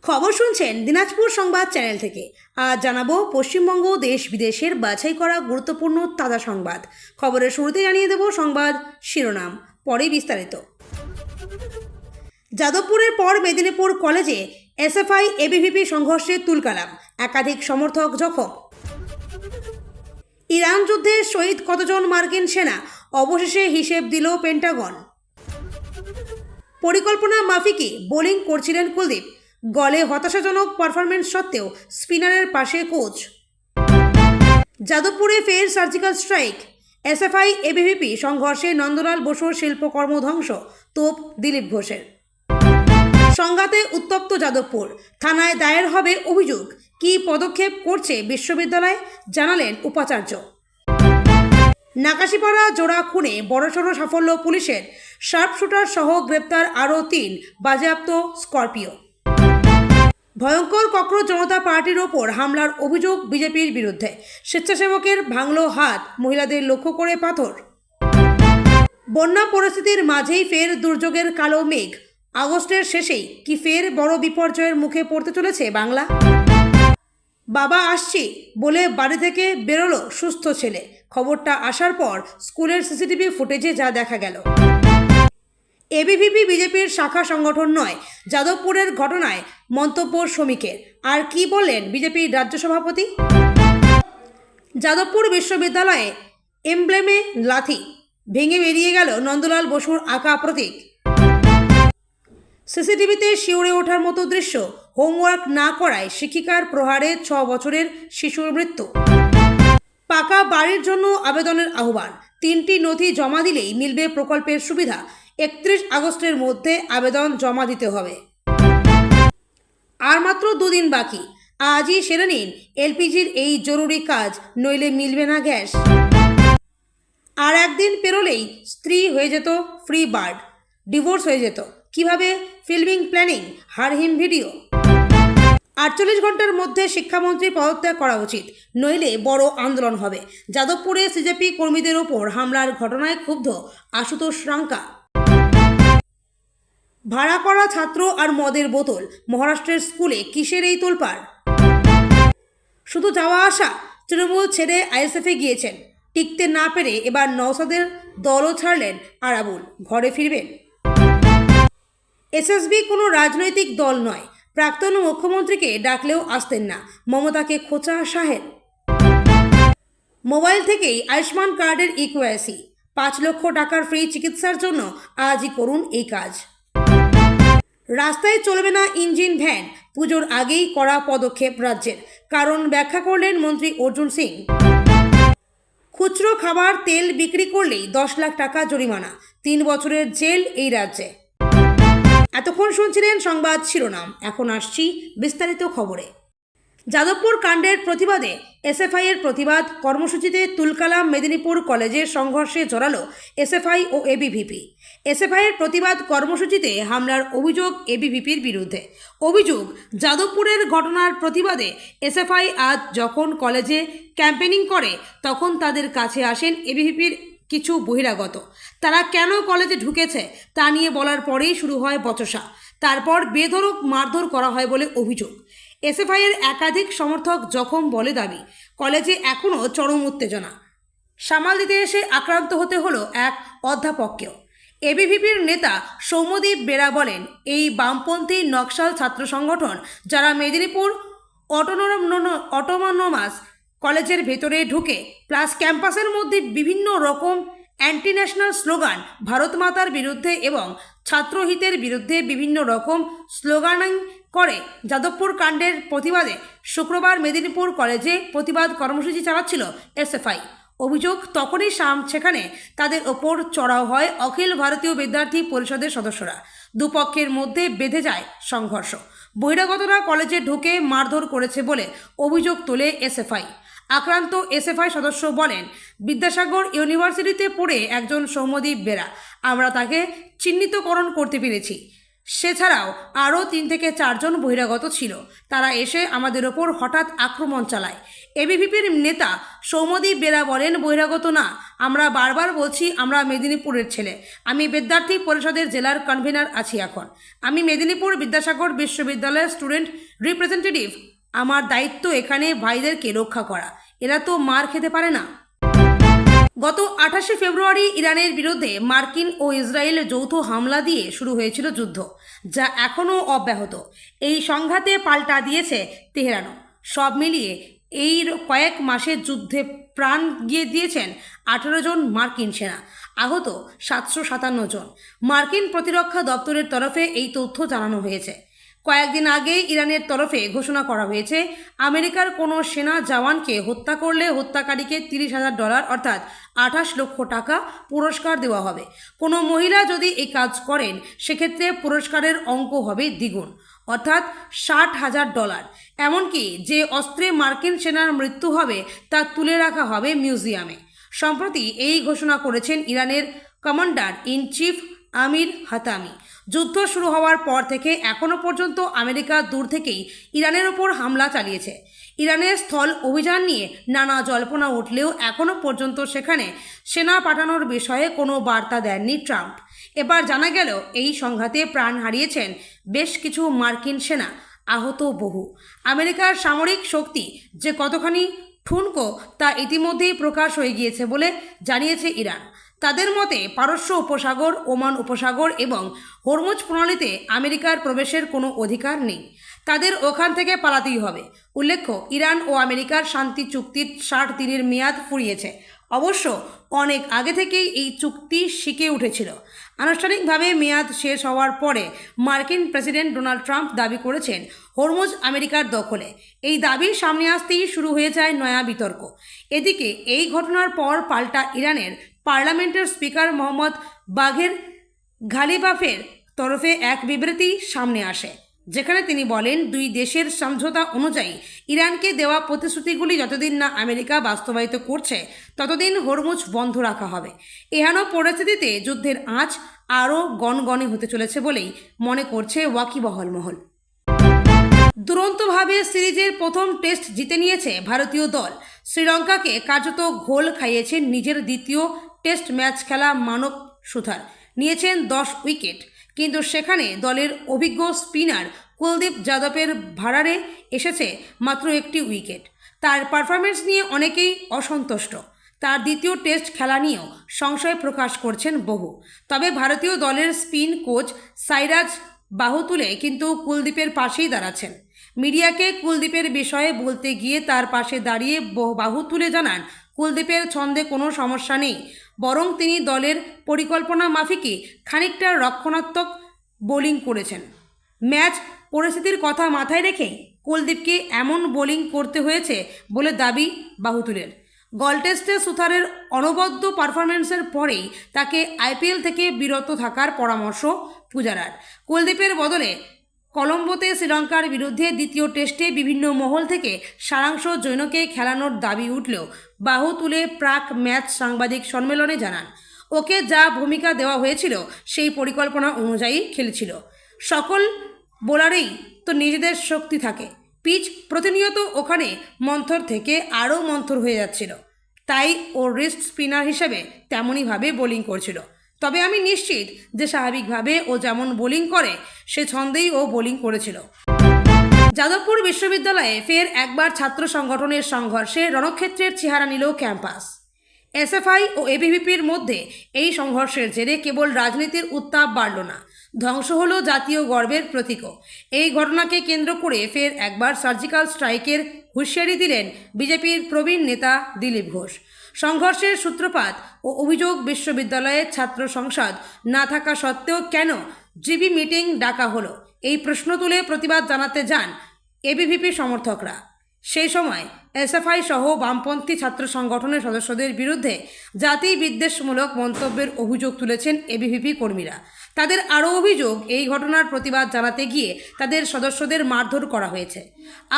খবর শুনছেন দিনাজপুর সংবাদ চ্যানেল থেকে। আজ জানাবো পশ্চিমবঙ্গ দেশ বিদেশের বাছাই করা গুরুত্বপূর্ণ তাজা সংবাদ। খবরের শুরুতে জানিয়ে দেব সংবাদ শিরোনাম, পরে বিস্তারিত। যাদবপুরের পর মেদিনীপুর কলেজে এসএফআই এবিভিপি সংঘর্ষে তুলকালাম, একাধিক সমর্থক জখম। ইরান যুদ্ধে শহীদ কতজন মার্কিন সেনা, অবশেষে হিসেব দিল পেন্টাগন। পরিকল্পনা মাফিকই বোলিং করছিলেন কুলদীপ, গলে হতাশাজনক পারফরমেন্স সত্ত্বেও স্পিনারের পাশে কোচ। যাদবপুরে ফের সার্জিক্যাল স্ট্রাইক, এসএফআই এবিভিপি সংঘর্ষে নন্দলাল বসুর শিল্পকর্ম ধ্বংস, তোপ দিলীপ ঘোষের। সংঘাতে উত্তপ্ত যাদবপুর, থানায় দায়ের হবে অভিযোগ। কী পদক্ষেপ করছে বিশ্ববিদ্যালয়, জানালেন উপাচার্য। নাকাশিপাড়া জোড়া খুনে বড়সড় সাফল্য পুলিশের, শার্প শুটার সহ গ্রেপ্তার আরও 3, বাজেয়াপ্ত স্করপিও। ভয়ঙ্কর ককরোচ জনতা পার্টির ওপর হামলার অভিযোগ বিজেপির বিরুদ্ধে, স্বেচ্ছাসেবকের ভাঙল হাত, মহিলাদের লক্ষ্য করে পাথর। বন্যা পরিস্থিতির মাঝেই ফের দুর্যোগের কালো মেঘ, আগস্টের শেষেই কি ফের বড় বিপর্যয়ের মুখে পড়তে চলেছে বাংলা? বাবা আসছি বলে বাড়ি থেকে বেরোলো সুস্থ ছেলে, খবরটা আসার পর স্কুলের সিসিটিভি ফুটেজে যা দেখা গেল। এবিভিপি বিজেপির শাখা সংগঠন নয়, যাদবপুরের ঘটনায় মন্তব্য শ্রমিকের। আর কি বললেন বিজেপির রাজ্য সভাপতি? যাদবপুর বিশ্ববিদ্যালয়ে এমব্লেমে লাথি, ভেঙে বেরিয়ে গেল নন্দলাল বসুর আঁকা প্রতীক। সিসিটিভিতে শিউরে ওঠার মতো দৃশ্য, হোমওয়ার্ক না করায় শিক্ষিকার প্রহারে 6 বছরের শিশুর মৃত্যু। পাকা বাড়ির জন্য আবেদনের আহ্বান, 3টি নথি জমা দিলেই মিলবে প্রকল্পের সুবিধা। 31 আগস্টের মধ্যে আবেদন জমা দিতে হবে। আর মাত্র 2 দিন বাকি, আজই সেরে নিন এলপিজির এই জরুরি কাজ, নইলে মিলবে না গ্যাস। আর একদিন পেরোলেই স্ত্রী হয়ে যেত ফ্রি বার্ড, ডিভোর্স হয়ে যেত। কিভাবে ফিল্মিং প্ল্যানিং, হারহিম ভিডিও। 48 ঘন্টার মধ্যে শিক্ষামন্ত্রী পদত্যাগ করা উচিত, নইলে বড় আন্দোলন হবে। যাদবপুরে সিজেপি কর্মীদের ওপর হামলার ঘটনায় ক্ষুব্ধ আশুতোষ রাঙ্কা। ভাড়া করা ছাত্র আর মদের বোতল, মহারাষ্ট্রের স্কুলে কিসের এই তোলপাড়? শুধু যাওয়া আসা, তৃণমূল ছেড়ে আইএসএফে গিয়েছেন, টিকতে না পেরে এবার নওশাদের দলও ছাড়লেন আরাবুল, ঘরে ফিরবেন। এসএসবি কোনো রাজনৈতিক দল নয়, প্রাক্তন মুখ্যমন্ত্রীকে ডাকলেও আসতেন না, মমতাকে খোঁচা শাহের। মোবাইল থেকেই আয়ুষ্মান কার্ডের ইকেওয়াইসি, 5 লক্ষ টাকার ফ্রি চিকিৎসার জন্য আজই করুন এই কাজ। রাস্তায় চলবে না ইঞ্জিন ভ্যান, পুজোর আগেই করা পদক্ষেপ রাজ্যের, কারণ ব্যাখ্যা করলেন মন্ত্রী অর্জুন সিং। খুচরো খাবার তেল বিক্রি করলেই 10 লাখ টাকা জরিমানা, 3 বছরের জেল এই রাজ্যে। এতক্ষণ শুনছিলেন সংবাদ শিরোনাম, এখন আসছি বিস্তারিত খবরে। যাদবপুর কাণ্ডের প্রতিবাদে এসএফআই এর প্রতিবাদ কর্মসূচিতে তুলকালাম মেদিনীপুর কলেজের সংঘর্ষে জড়ালো এসএফআই ও এবিভিপি। এসএফআই এর প্রতিবাদ কর্মসূচিতে হামলার অভিযোগ এবিভিপির বিরুদ্ধে। অভিযোগ, যাদবপুরের ঘটনার প্রতিবাদে এসএফআই আজ যখন কলেজে ক্যাম্পেনিং করে তখন তাদের কাছে আসেন এবিভিপির কিছু বহিরাগত। তারা কেন কলেজে ঢুকেছে তা নিয়ে বলার পরেই শুরু হয় বচসা, তারপর বেধড়ক মারধর করা হয় বলে অভিযোগ। এসএফআই এর একাধিক সমর্থক জখম বলে দাবি। কলেজে এখনও চরম উত্তেজনা, সামাল দিতে এসে আক্রান্ত হতে হলো এক অধ্যাপককেও। এবিভিপির নেতা সৌম্যদীপ বেরা বলেন, এই বামপন্থী নকশাল ছাত্র সংগঠন যারা মেদিনীপুর অটোনমাস কলেজের ভেতরে ঢুকে প্লাস ক্যাম্পাসের মধ্যে বিভিন্ন রকম অ্যান্টি ন্যাশনাল স্লোগান, ভারত মাতার বিরুদ্ধে এবং ছাত্রহিতের বিরুদ্ধে বিভিন্ন রকম স্লোগানিং করে যাদবপুর কাণ্ডের প্রতিবাদে শুক্রবার মেদিনীপুর কলেজে প্রতিবাদ কর্মসূচি চালাচ্ছিল এসএফআই। অভিযোগ, তখনই সেখানে তাদের ওপর চড়াও হয় অখিল ভারতীয় বিদ্যার্থী পরিষদের সদস্যরা। দুপক্ষের মধ্যে বেঁধে যায় সংঘর্ষ। বহিরাগতরা কলেজে ঢুকে মারধর করেছে বলে অভিযোগ তোলে এসএফআই। আক্রান্ত এসএফআই সদস্য বলেন, বিদ্যাসাগর ইউনিভার্সিটিতে পড়ে একজন সৌম্যদীপ বেরা, আমরা তাকে চিহ্নিতকরণ করতে পেরেছি। সেছাড়াও আরও 3 থেকে 4 জন বহিরাগত ছিল। তারা এসে আমাদের ওপর হঠাৎ আক্রমণ চালায়। এবিভিপির নেতা সৌম্যদীপ বেরা বলেন, বহিরাগত না, আমরা বারবার বলছি আমরা মেদিনীপুরের ছেলে। আমি বিদ্যার্থী পরিষদের জেলার কনভেনার আছি এখন। আমি মেদিনীপুর বিদ্যাসাগর বিশ্ববিদ্যালয়ের স্টুডেন্ট রিপ্রেজেন্টেটিভ। আমার দায়িত্ব এখানে ভাইদেরকে রক্ষা করা। এরা তো মার খেতে পারে না। গত 28 ফেব্রুয়ারি ইরানের বিরুদ্ধে মার্কিন ও ইসরায়েল যৌথ হামলা দিয়ে শুরু হয়েছিল যুদ্ধ, যা এখনও অব্যাহত। এই সংঘাতে পাল্টা দিয়েছে তেহরানও। সব মিলিয়ে এই কয়েক মাসের যুদ্ধে প্রাণ গিয়ে দিয়েছেন 18 জন মার্কিন সেনা, আহত 757 জন। মার্কিন প্রতিরক্ষা দপ্তরের তরফে এই তথ্য জানানো হয়েছে। কয়েকদিন আগে ইরানের তরফে ঘোষণা করা হয়েছে, আমেরিকার কোনো সেনা জওয়ানকে হত্যা করলে হত্যাকারীকে $30,000 অর্থাৎ 28 লক্ষ টাকা পুরস্কার দেওয়া হবে। কোনো মহিলা যদি এই কাজ করেন সেক্ষেত্রে পুরস্কারের অঙ্ক হবে দ্বিগুণ, অর্থাৎ $60,000। এমনকি যে অস্ত্রে মার্কিন সেনার মৃত্যু হবে তা তুলে রাখা হবে মিউজিয়ামে। সম্প্রতি এই ঘোষণা করেছেন ইরানের commander in chief Amir Hatami. যুদ্ধ শুরু হওয়ার পর থেকে এখনও পর্যন্ত আমেরিকা দূর থেকেই ইরানের ওপর হামলা চালিয়েছে। ইরানের স্থল অভিযান নিয়ে নানা জল্পনা উঠলেও এখনও পর্যন্ত সেখানে সেনা পাঠানোর বিষয়ে কোনো বার্তা দেননি ট্রাম্প। এবার জানা গেল এই সংঘাতে প্রাণ হারিয়েছেন বেশ কিছু মার্কিন সেনা, আহত বহু। আমেরিকার সামরিক শক্তি যে কতখানি ঠুনকো তা ইতিমধ্যেই প্রকাশ হয়ে গিয়েছে বলে জানিয়েছে ইরান। তাদের মতে পারস্য উপসাগর, ওমান উপসাগর এবং হরমুজ প্রণালীতে আমেরিকার প্রবেশের কোনো অধিকার নেই। তাদের ওখান থেকে পালাতেই হবে। উল্লেখ্য, ইরান ও আমেরিকার শান্তি চুক্তির 60 দিনের মেয়াদ ফুরিয়েছে। অবশ্য অনেক আগে থেকেই এই চুক্তি শিখে উঠেছিল। আনুষ্ঠানিকভাবে মেয়াদ শেষ হওয়ার পরে মার্কিন প্রেসিডেন্ট ডোনাল্ড ট্রাম্প দাবি করেছেন হরমুজ আমেরিকার দখলে। এই দাবি সামনে আসতেই শুরু হয়ে যায় নয়া বিতর্ক। এদিকে এই ঘটনার পর পাল্টা ইরানের পার্লামেন্টের স্পিকার মোহাম্মদ বাঘের ঘালিবাফের তরফে এক বিবৃতি সামনে আসে, যেখানে তিনি বলেন, দুই দেশের সমঝোতা অনুযায়ী ইরানকে দেওয়া প্রতিশ্রুতিগুলি যতদিন না আমেরিকা বাস্তবায়িত করছে ততদিন হরমুজ বন্ধ রাখা হবে। এহেন পরিস্থিতিতে যুদ্ধের আঁচ আরও গনগনে হতে চলেছে বলেই মনে করছে ওয়াকিবহাল মহল। দুরন্তভাবে সিরিজের প্রথম টেস্ট জিতে নিয়েছে ভারতীয় দল। শ্রীলঙ্কাকে কার্যত ঘোল খাইয়েছেন নিজের দ্বিতীয় টেস্ট ম্যাচ খেলা মানব সুথার, নিয়েছেন 10 উইকেট। কিন্তু সেখানে দলের অভিজ্ঞ স্পিনার কুলদীপ যাদবের ভাড়ারে এসেছে মাত্র 1টি উইকেট। তার পারফরমেন্স নিয়ে অনেকেই অসন্তুষ্ট। তার দ্বিতীয় টেস্ট খেলা নিয়েও সংশয় প্রকাশ করছেন বহু। তবে ভারতীয় দলের স্পিন কোচ সাইরাজ বাহু তুলে কিন্তু কুলদীপের পাশেই দাঁড়াচ্ছেন। মিডিয়াকে কুলদীপের বিষয়ে বলতে গিয়ে তার পাশে দাঁড়িয়ে বাহু তুলে জানান, কুলদীপের ছন্দে কোনো সমস্যা নেই, বরং তিনি দলের পরিকল্পনা মাফিকই খানিকটা রক্ষণাত্মক বোলিং করেছেন। ম্যাচ পরিস্থিতির কথা মাথায় রেখেই কুলদীপকে এমন বোলিং করতে হয়েছে বলে দাবি বাহুতুলের। গল টেস্টে সুথারের অনবদ্য পারফরমেন্সের পরেই তাকে আইপিএল থেকে বিরত থাকার পরামর্শ পূজারার। কুলদীপের বদলে কলম্বোতে শ্রীলঙ্কার বিরুদ্ধে দ্বিতীয় টেস্টে বিভিন্ন মহল থেকে সারাংশ জৈনকে খেলানোর দাবি উঠলেও বাহু তুলে প্রাক ম্যাচ সাংবাদিক সম্মেলনে জানান, ওকে যা ভূমিকা দেওয়া হয়েছিল সেই পরিকল্পনা অনুযায়ী খেলেছিল। সকল বোলারেই তো নিজেদের শক্তি থাকে, পিচ প্রতিনিয়ত ওখানে মন্থর থেকে আরও মন্থর হয়ে যাচ্ছিল, তাই ও রিস্ট স্পিনার হিসেবে তেমনইভাবে বোলিং করছিল। তবে আমি নিশ্চিত যে স্বাভাবিকভাবে ও যেমন বোলিং করে সে ছন্দেই ও বোলিং করেছিল। যাদবপুর বিশ্ববিদ্যালয়ে ফের একবার ছাত্র সংগঠনের সংঘর্ষে রণক্ষেত্রের চেহারা নিল ক্যাম্পাস। এসএফআই ও এবিভিপির মধ্যে এই সংঘর্ষের জেরে কেবল রাজনীতির উত্তাপ বাড়ল না, ধ্বংস হলো জাতীয় গর্বের প্রতীকও। এই ঘটনাকে কেন্দ্র করে ফের একবার সার্জিক্যাল স্ট্রাইকের হুঁশিয়ারি দিলেন বিজেপির প্রবীণ নেতা দিলীপ ঘোষ। সংঘর্ষের সূত্রপাত ও অভিযোগ, বিশ্ববিদ্যালয়ের ছাত্র সংসদ না থাকা সত্ত্বেও কেন জিবি মিটিং ডাকা হলো, এই প্রশ্ন তুলে প্রতিবাদ জানাতে যান এবিভিপি সমর্থকরা। সেই সময় এসএফআই সহ বামপন্থী ছাত্র সংগঠনের সদস্যদের বিরুদ্ধে জাতি বিদ্বেষমূলক মন্তব্যের অভিযোগ তুলেছেন এবিভিপি কর্মীরা। তাদের আরও অভিযোগ, এই ঘটনার প্রতিবাদ জানাতে গিয়ে তাদের সদস্যদের মারধর করা হয়েছে।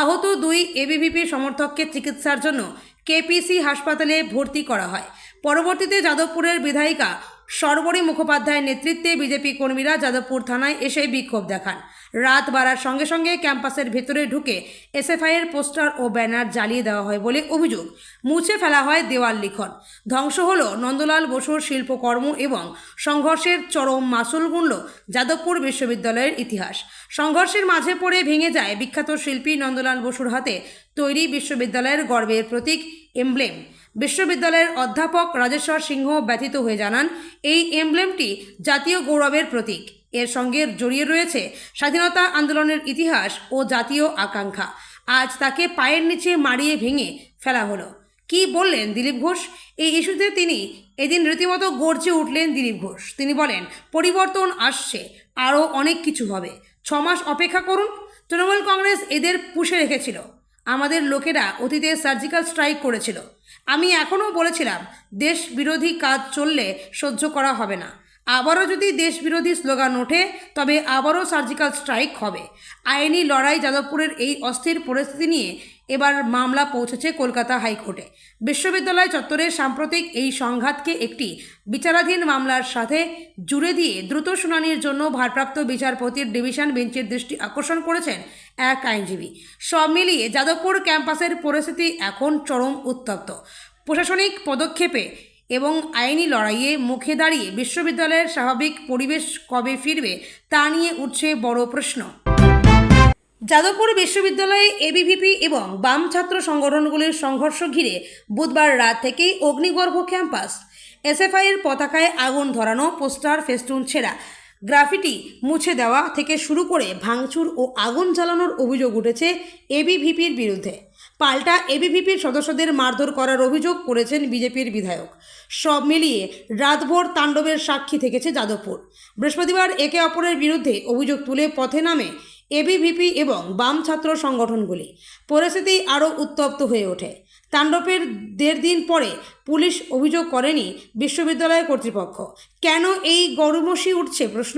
আহত 2 এবিভিপি সমর্থককে চিকিৎসার জন্য কেপিসি হাসপাতালে ভর্তি করা হয়। পরবর্তীতে যাদবপুরের বিধায়িকা সর্বরী মুখোপাধ্যায়ের নেতৃত্বে বিজেপি কর্মীরা যাদবপুর থানায় এসে বিক্ষোভ দেখান। রাত বাড়ার সঙ্গে সঙ্গে ক্যাম্পাসের ভেতরে ঢুকে এসএফআইয়ের পোস্টার ও ব্যানার জ্বালিয়ে দেওয়া হয় বলে অভিযোগ। মুছে ফেলা হয় দেওয়াল লিখন। ধ্বংস হল নন্দলাল বসুর শিল্পকর্ম এবং সংঘর্ষের চরম মাসুল গুনল যাদবপুর বিশ্ববিদ্যালয়ের ইতিহাস। সংঘর্ষের মাঝে পড়ে ভেঙে যায় বিখ্যাত শিল্পী নন্দলাল বসুর হাতে তৈরি বিশ্ববিদ্যালয়ের গর্বের প্রতীক এমব্লেম। বিশ্ববিদ্যালয়ের অধ্যাপক রাজেশ্বর সিংহ ব্যথিত হয়ে জানান, এই এমব্লেমটি জাতীয় গৌরবের প্রতীক। এর সঙ্গে জড়িয়ে রয়েছে স্বাধীনতা আন্দোলনের ইতিহাস ও জাতীয় আকাঙ্ক্ষা। আজ তাকে পায়ের নিচে মারিয়ে ভেঙে ফেলা হলো। কি বললেন দিলীপ ঘোষ? এই ইস্যুতে তিনি এদিন রীতিমতো গর্জে উঠলেন দিলীপ ঘোষ। তিনি বলেন, পরিবর্তন আসছে, আরও অনেক কিছু হবে, 6 মাস অপেক্ষা করুন। তৃণমূল কংগ্রেস এদের পুষে রেখেছিল। আমাদের লোকেরা অতীতে সার্জিক্যাল স্ট্রাইক করেছিল। আমি এখনও বলেছিলাম, দেশ বিরোধী কাজ চললে সহ্য করা হবে না। আবারও যদি দেশবিরোধী স্লোগান ওঠে তবে আবারও সার্জিক্যাল স্ট্রাইক হবে। আইনি লড়াই। যাদবপুরের এই অস্থির পরিস্থিতি নিয়ে এবার মামলা পৌঁছেছে কলকাতা হাইকোর্টে। বিশ্ববিদ্যালয় চত্বরে সাম্প্রতিক এই সংঘাতকে একটি বিচারাধীন মামলার সাথে জুড়ে দিয়ে দ্রুত শুনানির জন্য ভারপ্রাপ্ত বিচারপতির ডিভিশন বেঞ্চের দৃষ্টি আকর্ষণ করেছেন এক আইনজীবী। সব মিলিয়ে যাদবপুর ক্যাম্পাসের পরিস্থিতি এখন চরম উত্তপ্ত। প্রশাসনিক পদক্ষেপে এবং আইনি লড়াইয়ে মুখে দাঁড়িয়ে বিশ্ববিদ্যালয়ের স্বাভাবিক পরিবেশ কবে ফিরবে তা নিয়ে উঠছে বড় প্রশ্ন। যাদবপুর বিশ্ববিদ্যালয়ে এবিভিপি এবং বাম ছাত্র সংগঠনগুলির সংঘর্ষ ঘিরে বুধবার রাত থেকেই অগ্নিগর্ভ ক্যাম্পাস। এসএফআইয়ের পতাকায় আগুন ধরানো, পোস্টার ফেস্টুন ছেঁড়া, গ্রাফিটি মুছে দেওয়া থেকে শুরু করে ভাঙচুর ও আগুন জ্বালানোর অভিযোগ উঠেছে এবিভিপির বিরুদ্ধে। পাল্টা এবিভিপির সদস্যদের মারধর করার অভিযোগ করেছেন বিজেপির বিধায়ক। সব মিলিয়ে রাতভর তাণ্ডবের সাক্ষী থেকেছে যাদবপুর। বৃহস্পতিবার একে অপরের বিরুদ্ধে অভিযোগ তুলে পথে নামে এবিভিপি এবং বাম ছাত্র সংগঠনগুলি। পরিস্থিতি আরও উত্তপ্ত হয়ে ওঠে। তাণ্ডবের 1.5 দিন পরে পুলিশ অভিযোগ করেনি বিশ্ববিদ্যালয় কর্তৃপক্ষ। কেন এই গড়িমসি উঠছে প্রশ্ন?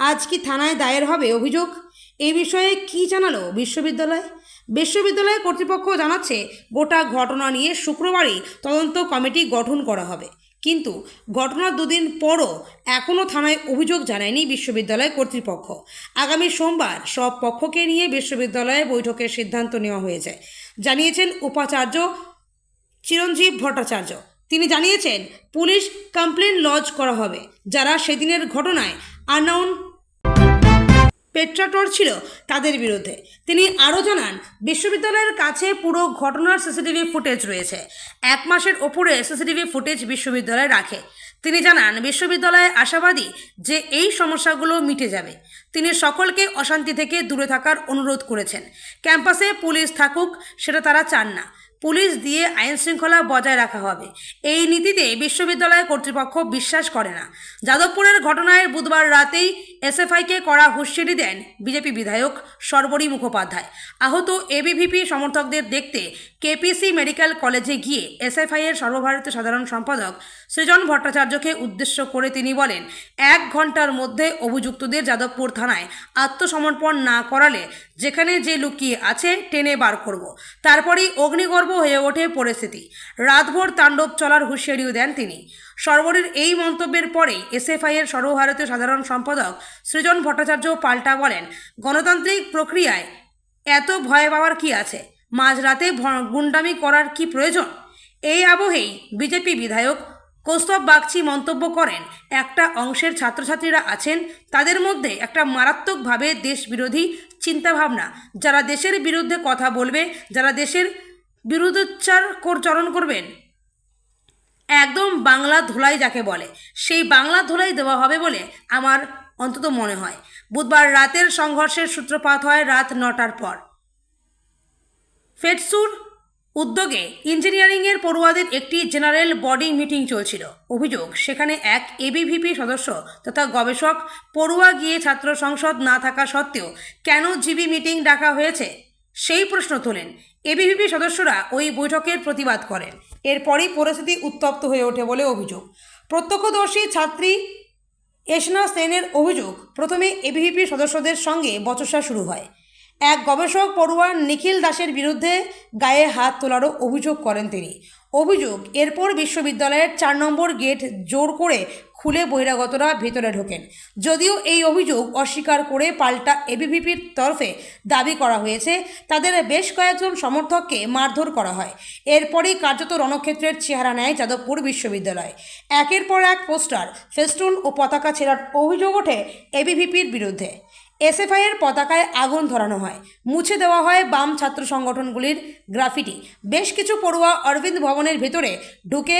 আজ কি থানায় দায়ের হবে অভিযোগ? এই বিষয়ে কি জানালো বিশ্ববিদ্যালয় কর্তৃপক্ষ জানাচ্ছে, গোটা ঘটনা নিয়ে শুক্রবারই তদন্ত কমিটি গঠন করা হবে। কিন্তু ঘটনার 2 দিন পরও এখনও থানায় অভিযোগ জানায়নি বিশ্ববিদ্যালয় কর্তৃপক্ষ। আগামী সোমবার সব পক্ষকে নিয়ে বিশ্ববিদ্যালয়ে বৈঠকের সিদ্ধান্ত নেওয়া হয়েছে, জানিয়েছেন উপাচার্য চিরঞ্জীব ভট্টাচার্য। তিনি জানিয়েছেন, পুলিশ কমপ্লেন লজ করা হবে যারা সেদিনের ঘটনায় আননোন পেট্রাটর ছিল তাদের বিরুদ্ধে। তিনি আরও জানান, বিশ্ববিদ্যালয়ের কাছে পুরো ঘটনার সিসিটিভি ফুটেজ রয়েছে। 1 মাসের ওপরে সিসিটিভি ফুটেজ বিশ্ববিদ্যালয় রাখে। তিনি জানান, বিশ্ববিদ্যালয়ে আশাবাদী যে এই সমস্যাগুলো মিটে যাবে। তিনি সকলকে অশান্তি থেকে দূরে থাকার অনুরোধ করেছেন। ক্যাম্পাসে পুলিশ থাকুক সেটা তারা চান না। পুলিশ দিয়ে আইন শৃঙ্খলা বজায় রাখা হবে, এই নীতিতে বিশ্ববিদ্যালয় কর্তৃপক্ষ বিশ্বাস করে না। যাদবপুরের ঘটনায় বুধবার রাতেই এসএফআইকে কড়া হুঁশিয়ারি দেন বিজেপি বিধায়ক সর্বরী মুখোপাধ্যায়। আহত এবিভিপি সমর্থকদের দেখতে কেপিসি মেডিকেল কলেজে গিয়ে এসএফআইয়ের সর্বভারতীয় সাধারণ সম্পাদক সৃজন ভট্টাচার্যকে উদ্দেশ্য করে তিনি বলেন, 1 ঘন্টার মধ্যে অভিযুক্তদের যাদবপুর থানায় আত্মসমর্পণ না করালে যেখানে যে লুকিয়ে আছে টেনে বার করব। তারপরেই অগ্নিগর্ভ হয়ে ওঠে পরিস্থিতি। রাতভর তাণ্ডব চলার হুঁশিয়ারিও দেন তিনি। সর্বরীর এই মন্তব্যের পরেই এসএফআইয়ের সর্বভারতীয় সাধারণ সম্পাদক সৃজন ভট্টাচার্য পাল্টা বলেন, গণতান্ত্রিক প্রক্রিয়ায় এত ভয় পাওয়ার কি আছে? মাঝরাতে গুন্ডামি করার কি প্রয়োজন? এই আবহেই বিজেপি বিধায়ক কৌস্তব বাগচি মন্তব্য করেন, একটা অংশের ছাত্রছাত্রীরা আছেন, তাদের মধ্যে একটা মারাত্মকভাবে দেশবিরোধী চিন্তাভাবনা, যারা দেশের বিরুদ্ধে কথা বলবে, যারা দেশের বিরুদ্ধোচ্চারণ করবেন। একদম বাংলা ধোলাই যাকে বলে, সেই বাংলা ধোলাই দেওয়া হবে বলে আমার অন্তত মনে হয়। বুধবার রাতের সংঘর্ষের সূত্রপাত হয় রাত 9টার পর। ফেডসুর উদ্যোগে ইঞ্জিনিয়ারিংয়ের পড়ুয়াদের একটি জেনারেল বডি মিটিং চলছিল। অভিযোগ, সেখানে এক এবিভিপি সদস্য তথা গবেষক পড়ুয়া গিয়ে ছাত্র সংসদ না থাকা সত্ত্বেও কেন জিবি মিটিং ডাকা হয়েছে সেই প্রশ্ন তোলেন। এবিভিপি সদস্যরা ওই বৈঠকের প্রতিবাদ করেন। এরপরই পরিস্থিতি উত্তপ্ত হয়ে ওঠে বলে অভিযোগ। প্রত্যক্ষদর্শী ছাত্রী এশনা সেনের অভিযোগ, প্রথমে এবিভিপি সদস্যদের সঙ্গে বচসা শুরু হয়। এক গবেষক পড়ুয়া নিখিল দাসের বিরুদ্ধে গায়ে হাত তোলারও অভিযোগ করেন তিনি। অভিযোগ, এরপর বিশ্ববিদ্যালয়ের 4 নম্বর গেট জোর করে খুলে বহিরাগতরা ভিতরে ঢোকেন। যদিও এই অভিযোগ অস্বীকার করে পাল্টা এবিভিপির তরফে দাবি করা হয়েছে তাদের বেশ কয়েকজন সমর্থককে মারধর করা হয়। এরপরই কার্যত রণক্ষেত্রের চেহারা নেয় যাদবপুর বিশ্ববিদ্যালয়। একের পর এক পোস্টার, ফেস্টুন ও পতাকা ছেঁড়ার অভিযোগ ওঠে এবিভিপির বিরুদ্ধে। এসএফআইয়ের পতাকায় আগুন ধরানো হয়, মুছে দেওয়া হয় বাম ছাত্র সংগঠনগুলির গ্রাফিটি। বেশ কিছু পড়ুয়া অরবিন্দ ভবনের ভেতরে ঢুকে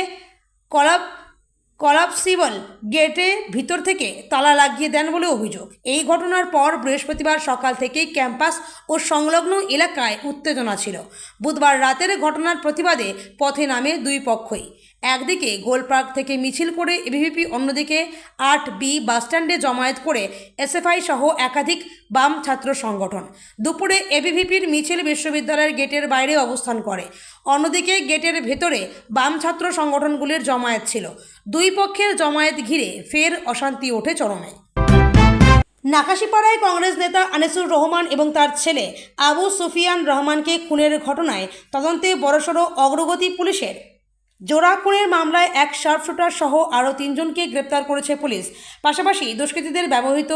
কলাপসিবল গেটে ভিতর থেকে তালা লাগিয়ে দেন বলে অভিযোগ। এই ঘটনার পর বৃহস্পতিবার সকাল থেকেই ক্যাম্পাস ও সংলগ্ন এলাকায় উত্তেজনা ছিল। বুধবার রাতের ঘটনার প্রতিবাদে পথে নামে দুই পক্ষই। একদিকে গোলপার্ক থেকে মিছিল করে এবিভিপি, অন্যদিকে 8B বাসস্ট্যান্ডে জমায়েত করে এসএফআই সহ একাধিক বাম ছাত্র সংগঠন। দুপুরে এবিভিপির মিছিল বিশ্ববিদ্যালয়ের গেটের বাইরে অবস্থান করে, অন্যদিকে গেটের ভেতরে বাম ছাত্র সংগঠনগুলির জমায়েত ছিল। দুই পক্ষের জমায়েত ঘিরে ফের অশান্তি ওঠে চরমে। নাকাশিপাড়ায় কংগ্রেস নেতা আনিসুর রহমান এবং তার ছেলে আবু সুফিয়ান রহমানকে খুনের ঘটনায় তদন্তে বড়সড় অগ্রগতি পুলিশের। জোড়া খুনের মামলায় এক শার্পশুটার সহ আরও 3 জনকে গ্রেপ্তার করেছে পুলিশ। পাশাপাশি দুষ্কৃতীদের ব্যবহৃত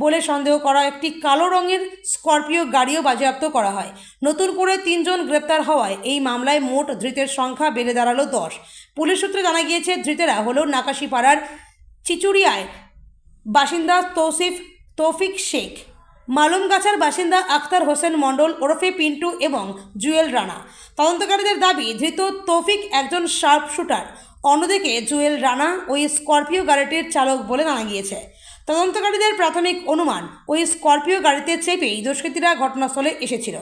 বলে সন্দেহ করা একটি কালো রঙের স্করপিও গাড়িও বাজেয়াপ্ত করা হয়। নতুন করে 3 জন গ্রেপ্তার হওয়ায় এই মামলায় মোট ধৃতের সংখ্যা বেড়ে দাঁড়ালো 10। পুলিশ সূত্রে জানা গিয়েছে ধৃতেরা হল নাকাশিপাড়ার চিচুড়িয়ায় বাসিন্দা তৌফিক শেখ, মালুমগাছার বাসিন্দা আখতার হোসেন মণ্ডল ওরফে পিন্টু এবং জুয়েল রানা। তদন্তকারীদের দাবি, ধৃত তৌফিক একজন শার্প শুটার, অন্যদিকে জুয়েল রানা ওই স্করপিও গাড়িটির চালক বলে জানা গিয়েছে। তদন্তকারীদের প্রাথমিক অনুমান, ওই স্করপিও গাড়িতে চেপেই দুষ্কৃতীরা ঘটনাস্থলে এসেছিল।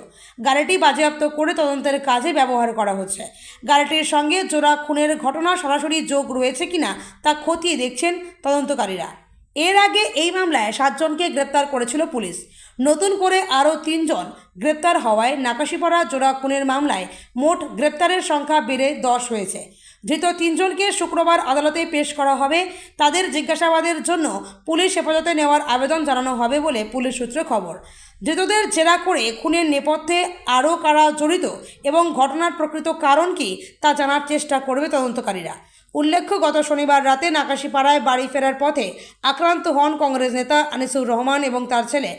গাড়িটি বাজেয়াপ্ত করে তদন্তের কাজে ব্যবহার করা হচ্ছে। গাড়িটির সঙ্গে জোড়া খুনের ঘটনা সরাসরি যোগ রয়েছে কিনা তা খতিয়ে দেখছেন তদন্তকারীরা। এর আগে এই মামলায় 7 জনকে গ্রেপ্তার করেছিল পুলিশ। নতুন করে আরও 3 জন গ্রেপ্তার হওয়ায় নাকাশিপাড়া জোড়া খুনের মামলায় মোট গ্রেপ্তারের সংখ্যা বেড়ে 10 হয়েছে। ধৃত 3 জনকে শুক্রবার আদালতে পেশ করা হবে। তাদের জিজ্ঞাসাবাদের জন্য পুলিশ হেফাজতে নেওয়ার আবেদন জানানো হবে বলে পুলিশ সূত্রে খবর। ধৃতদের জেরা করে খুনের নেপথ্যে আরও কারা জড়িত এবং ঘটনার প্রকৃত কারণ কী তা জানার চেষ্টা করবে তদন্তকারীরা। উল্লেখ্য, গত শনিবার রাতে নাকাশিপাড়ায় বাড়ি ফেরার পথে আক্রান্ত হন কংগ্রেস নেতা আনিসুর রহমান এবং তার ছেলে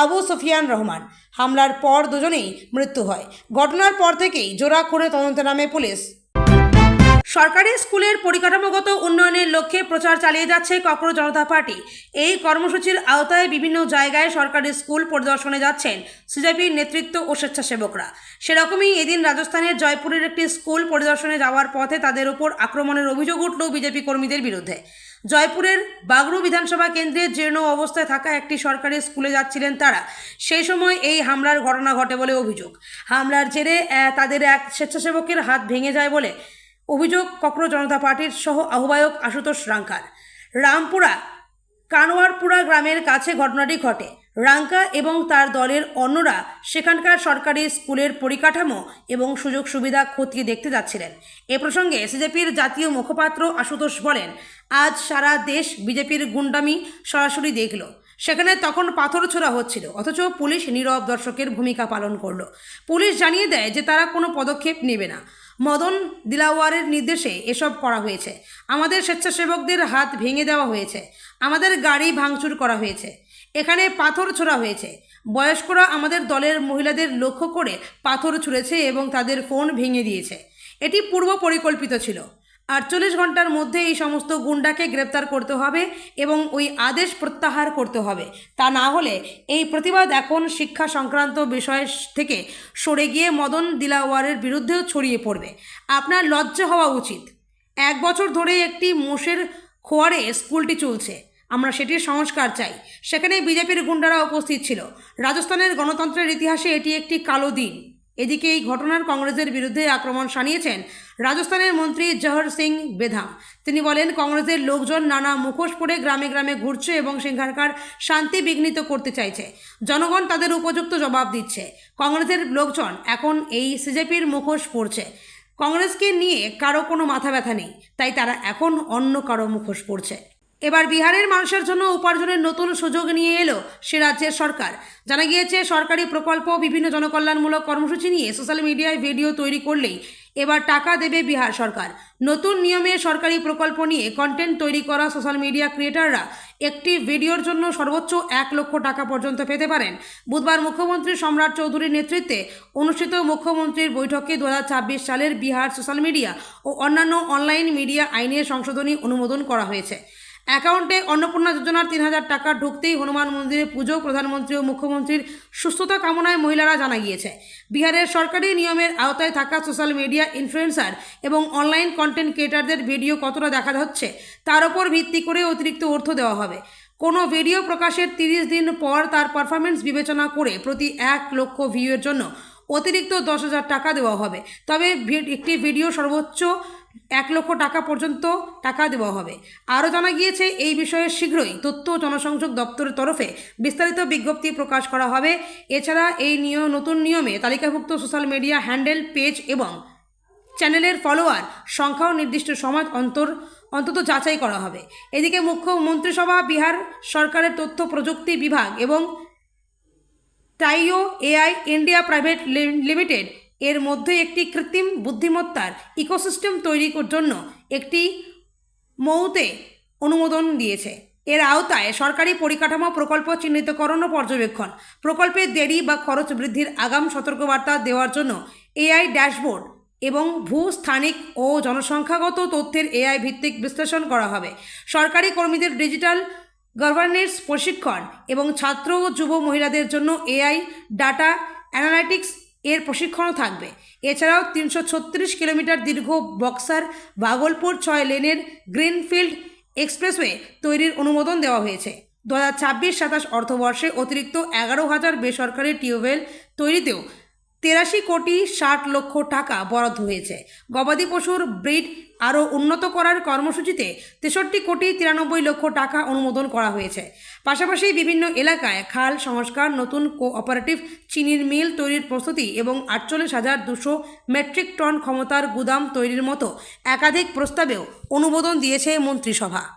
আবু সুফিয়ান রহমান। হামলার পর দুজনেই মৃত্যু হয়। ঘটনার পর থেকেই জোড়া খুনে তদন্তে নামে পুলিশ। সরকারি স্কুলের পরিকাঠামোগত উন্নয়নের লক্ষ্যে প্রচার চালিয়ে যাচ্ছে ককরোচ জনতা পার্টি। এই কর্মসূচির আওতায় বিভিন্ন জায়গায় সরকারি স্কুল পরিদর্শনে যাচ্ছেন সিজেপির নেতৃত্ব ও স্বেচ্ছাসেবকরা। সেরকমই এদিন রাজস্থানের জয়পুরের একটি স্কুল পরিদর্শনে যাওয়ার পথে তাদের ওপর আক্রমণের অভিযোগ উঠল বিজেপি কর্মীদের বিরুদ্ধে। জয়পুরের বাগড়ু বিধানসভা কেন্দ্রে জীর্ণ অবস্থায় থাকা একটি সরকারি স্কুলে যাচ্ছিলেন তারা। সেই সময় এই হামলার ঘটনা ঘটে বলে অভিযোগ। হামলার জেরে তাদের এক স্বেচ্ছাসেবকের হাত ভেঙে যায় বলে অভিযোগ ককরোচ জনতা পার্টির সহ আহ্বায়ক আশুতোষ রাঙ্কার। রামপুরা কানোয়ারপুরা গ্রামের কাছে ঘটনাটি ঘটে। রাঙ্কা এবং তার দলের অন্যরা সেখানকার সরকারি স্কুলের পরিকাঠামো এবং সুযোগ সুবিধা খতিয়ে দেখতে যাচ্ছিলেন। এ প্রসঙ্গে সিজেপির জাতীয় মুখপাত্র আশুতোষ বলেন, আজ সারা দেশ বিজেপির গুন্ডামি সরাসরি দেখল। সেখানে তখন পাথর ছোড়া হচ্ছিল, অথচ পুলিশ নীরব দর্শকের ভূমিকা পালন করলো। পুলিশ জানিয়ে দেয় যে তারা কোনো পদক্ষেপ নেবে না। মদন দিলাওয়ারের নির্দেশে এসব করা হয়েছে। আমাদের স্বেচ্ছাসেবকদের হাত ভেঙে দেওয়া হয়েছে, আমাদের গাড়ি ভাঙচুর করা হয়েছে, এখানে পাথর ছোড়া হয়েছে। বয়স্করা আমাদের দলের মহিলাদের লক্ষ্য করে পাথর ছুঁড়েছে এবং তাদের ফোন ভেঙে দিয়েছে। এটি পূর্ব পরিকল্পিত ছিল। 48 ঘন্টার মধ্যে এই সমস্ত গুন্ডাকে গ্রেপ্তার করতে হবে এবং ওই আদেশ প্রত্যাহার করতে হবে। তা না হলে এই প্রতিবাদ এখন শিক্ষা সংক্রান্ত বিষয় থেকে সরে গিয়ে মদন দিলাওয়ারের বিরুদ্ধেও ছড়িয়ে পড়বে। আপনার লজ্জা হওয়া উচিত। 1 বছর ধরে একটি মোষের খোয়ারে স্কুলটি চলছে, আমরা সেটির সংস্কার চাই। সেখানে বিজেপির গুন্ডারা উপস্থিত ছিল। রাজস্থানের গণতন্ত্রের ইতিহাসে এটি একটি কালো দিন। এদিকে এই ঘটনার কংগ্রেসের বিরুদ্ধে আক্রমণ শানিয়েছেন রাজস্থানের মন্ত্রী জহর সিং বেধাম। তিনি বলেন, কংগ্রেসের লোকজন নানা মুখোশ পরে গ্রামে গ্রামে ঘুরছে এবং সেখানকার শান্তি বিঘ্নিত করতে চাইছে। জনগণ তাদের উপযুক্ত জবাব দিচ্ছে। কংগ্রেসের লোকজন এখন এই সিজেপির মুখোশ পরছে। কংগ্রেসকে নিয়ে কারো কোনো মাথা ব্যথা নেই, তাই তারা এখন অন্য কারো মুখোশ পরছে। এবার বিহারের মানুষের জন্য উপার্জনের নতুন সুযোগ নিয়ে এলো সে রাজ্যের সরকার। জানা গিয়েছে, সরকারি প্রকল্প বিভিন্ন জনকল্যাণমূলক কর্মসূচি নিয়ে সোশ্যাল মিডিয়ায় ভিডিও তৈরি করলেই এবার টাকা দেবে বিহার সরকার। নতুন নিয়মে সরকারি প্রকল্প নিয়ে কন্টেন্ট তৈরি করা সোশ্যাল মিডিয়া ক্রিয়েটাররা একটি ভিডিওর জন্য সর্বোচ্চ 1 লক্ষ টাকা পর্যন্ত পেতে পারেন। বুধবার মুখ্যমন্ত্রী সম্রাট চৌধুরীর নেতৃত্বে অনুষ্ঠিত মুখ্যমন্ত্রীর বৈঠকে 2026 সালের বিহার সোশ্যাল মিডিয়া ও অন্যান্য অনলাইন মিডিয়া আইনের সংশোধনী অনুমোদন করা হয়েছে। অ্যাকাউন্টে অন্নপূর্ণা যোজনার 3000 টাকা ঢুকতেই হনুমান মন্দিরে পুজো, প্রধানমন্ত্রী ও মুখ্যমন্ত্রীর সুস্থতা কামনায় মহিলারা জানা গিয়েছে। বিহারের সরকারি নিয়মের আওতায় থাকা সোশ্যাল মিডিয়া ইনফ্লুয়েন্সার এবং অনলাইন কন্টেন্ট ক্রিয়েটারদের ভিডিও কতটা দেখা হচ্ছে তার উপর ভিত্তি করে অতিরিক্ত অর্থ দেওয়া হবে। কোনো ভিডিও প্রকাশের 30 দিন পর তার পারফরমেন্স বিবেচনা করে প্রতি 1 লক্ষ ভিউয়ের জন্য অতিরিক্ত 10,000 টাকা দেওয়া হবে। তবে একটি ভিডিও সর্বোচ্চ 1 লক্ষ টাকা পর্যন্ত টাকা দেওয়া হবে। আরও জানা গিয়েছে, এই বিষয়ে শীঘ্রই তথ্য ও জনসংযোগ দপ্তরের তরফে বিস্তারিত বিজ্ঞপ্তি প্রকাশ করা হবে। এছাড়া এই নতুন নিয়মে তালিকাভুক্ত সোশ্যাল মিডিয়া হ্যান্ডেল, পেজ এবং চ্যানেলের ফলোয়ার সংখ্যাও নির্দিষ্ট সময় অন্তত যাচাই করা হবে। এদিকে মন্ত্রিসভা বিহার সরকারের তথ্য প্রযুক্তি বিভাগ এবং টাইও এআই ইন্ডিয়া প্রাইভেট লিমিটেড এর মধ্যে একটি কৃত্রিম বুদ্ধিমত্তার ইকোসিস্টেম তৈরির জন্য একটি মৌতে অনুমোদন দিয়েছে। এর আওতায় সরকারি পরিকাঠামো, প্রকল্প চিহ্নিতকরণ ও পর্যবেক্ষণ, প্রকল্পের দেরি বা খরচ বৃদ্ধির আগাম সতর্কবার্তা দেওয়ার জন্য এআই ড্যাশবোর্ড এবং ভূস্থানিক ও জনসংখ্যাগত তথ্যের এআই ভিত্তিক বিশ্লেষণ করা হবে। সরকারি কর্মীদের ডিজিটাল গভর্নেন্স প্রশিক্ষণ এবং ছাত্র ও যুব মহিলাদের জন্য এআই ডাটা অ্যানালাইটিক্স এর প্রশিক্ষণও থাকবে। এছাড়াও 336 কিলোমিটার দীর্ঘ বক্সার ভাগলপুর 6 লেনের গ্রিনফিল্ড এক্সপ্রেসওয়ে তৈরির অনুমোদন দেওয়া হয়েছে। 2026-27 অর্থবর্ষে অতিরিক্ত 11,000 বেসরকারি টিউবওয়েল তৈরিতেও 83 কোটি 60 লক্ষ টাকা বরাদ্দ হয়েছে। গবাদি পশুর ব্রিড আরও উন্নত করার কর্মসূচিতে 63 কোটি 93 লক্ষ টাকা অনুমোদন করা হয়েছে। পাশাপাশি বিভিন্ন এলাকায় খাল সংস্কার, নতুন কোঅপারেটিভ চিনির মিল তৈরির প্রস্তুতি এবং 48,200 মেট্রিক টন ক্ষমতার গুদাম তৈরির মতো একাধিক প্রস্তাবেও অনুমোদন দিয়েছে মন্ত্রিসভা।